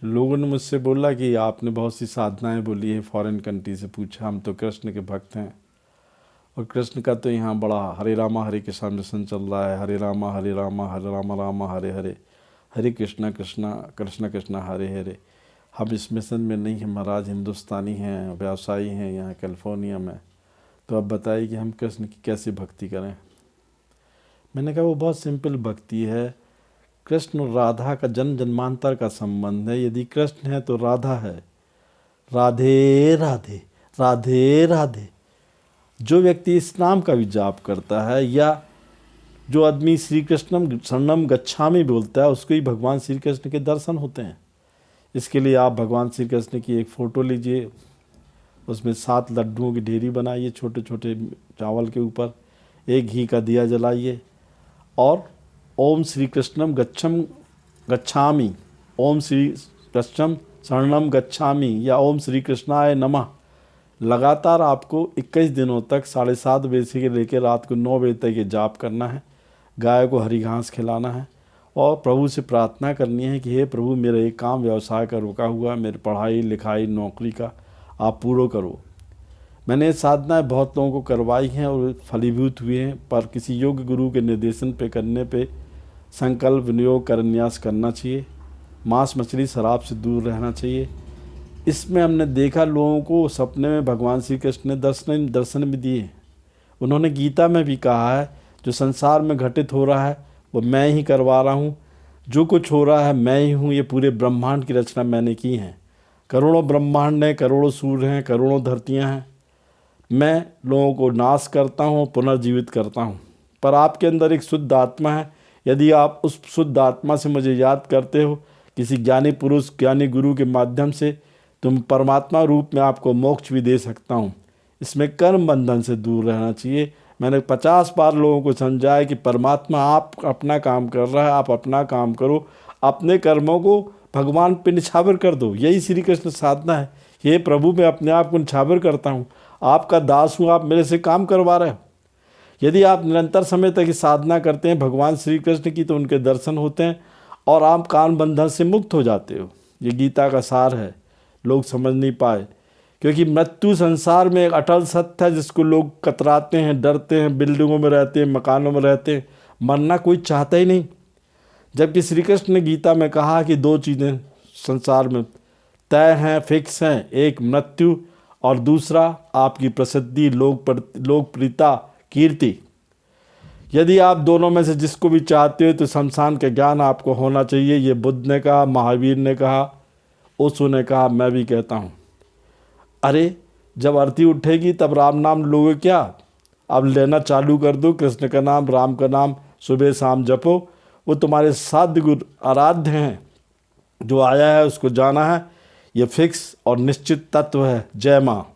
लोगों ने मुझसे बोला कि आपने बहुत सी साधनाएं बोली है, फॉरेन कंट्री से पूछा। हम तो कृष्ण के भक्त हैं और कृष्ण का तो यहाँ बड़ा हरे रामा हरे कृष्णा मिशन चल रहा है। हरे रामा हरे रामा रामा हरे हरे, हरे कृष्णा कृष्णा कृष्णा कृष्णा हरे हरे। हम इस मिशन में नहीं हैं महाराज, हिंदुस्तानी हैं, व्यवसायी हैं यहाँ कैलिफोर्निया में। तो अब बताइए कि हम कृष्ण की कैसे भक्ति करें। मैंने कहा वो बहुत सिंपल भक्ति है। कृष्ण और राधा का जन्म जन्मांतर का संबंध है। यदि कृष्ण है तो राधा है। राधे राधे राधे राधे। जो व्यक्ति इस नाम का भी जाप करता है, या जो आदमी श्री कृष्णम शरणम गच्छामि बोलता है, उसको ही भगवान श्री कृष्ण के दर्शन होते हैं। इसके लिए आप भगवान श्री कृष्ण की एक फ़ोटो लीजिए, उसमें 7 लड्डुओं की ढेरी बनाइए छोटे छोटे चावल के ऊपर, एक घी का दिया जलाइए और ओम श्री कृष्णम गच्छामि, ओम श्री कृष्णम शरणम गच्छामि या ओम श्री कृष्णाय नमः लगातार आपको 21 दिनों तक 7:30 बजे से लेकर रात को 9 बजे तक ये जाप करना है। गाय को हरी घास खिलाना है और प्रभु से प्रार्थना करनी है कि हे प्रभु, मेरा एक काम व्यवसाय का रुका हुआ है, मेरी पढ़ाई लिखाई नौकरी का आप पूरा करो। मैंने ये साधनाएँ बहुत लोगों को करवाई हैं और फलीभूत हुए हैं, पर किसी योग्य गुरु के निर्देशन पे करने पे संकल्प विनियोग करन्यास करना चाहिए। मांस मछली शराब से दूर रहना चाहिए। इसमें हमने देखा लोगों को सपने में भगवान श्री कृष्ण ने दर्शन भी दिए। उन्होंने गीता में भी कहा है, जो संसार में घटित हो रहा है वो मैं ही करवा रहा हूँ, जो कुछ हो रहा है मैं ही हूँ, ये पूरे ब्रह्मांड की रचना मैंने की है। करोड़ों ब्रह्मांड हैं, करोड़ों सूर्य हैं, करोड़ों धरतियाँ हैं। मैं लोगों को नाश करता हूँ, पुनर्जीवित करता हूँ। पर आपके अंदर एक शुद्ध आत्मा है। यदि आप उस शुद्ध आत्मा से मुझे याद करते हो किसी ज्ञानी पुरुष ज्ञानी गुरु के माध्यम से, तुम परमात्मा रूप में आपको मोक्ष भी दे सकता हूँ। इसमें कर्म बंधन से दूर रहना चाहिए। मैंने 50 बार लोगों को समझाया कि परमात्मा आप अपना काम कर रहा है, आप अपना काम करो, अपने कर्मों को भगवान पे निछावर कर दो। यही श्री कृष्ण साधना है। हे प्रभु, मैं अपने आप को निछावर करता हूँ, आपका दास हूँ, आप मेरे से काम करवा रहे हो। यदि आप निरंतर समय तक साधना करते हैं भगवान श्री कृष्ण की, तो उनके दर्शन होते हैं और आप कान बंधन से मुक्त हो जाते हो। ये गीता का सार है, लोग समझ नहीं पाए, क्योंकि मृत्यु संसार में एक अटल सत्य है जिसको लोग कतराते हैं, डरते हैं, बिल्डिंगों में रहते हैं, मकानों में रहते हैं, मरना कोई चाहता ही नहीं। जबकि श्री कृष्ण ने गीता में कहा कि 2 चीज़ें संसार में तय हैं, फिक्स हैं, एक मृत्यु और दूसरा आपकी प्रसिद्धि, लोकप्रियता, कीर्ति। यदि आप दोनों में से जिसको भी चाहते हो तो शमशान का ज्ञान आपको होना चाहिए। ये बुद्ध ने कहा, महावीर ने कहा, ओशो ने कहा, मैं भी कहता हूँ। अरे जब आरती उठेगी तब राम नाम लोगे क्या? अब लेना चालू कर दो, कृष्ण का नाम, राम का नाम सुबह शाम जपो। वो तुम्हारे साध्य गुरु आराध्य हैं। जो आया है उसको जाना है, ये फिक्स और निश्चित तत्व है। जय माँ।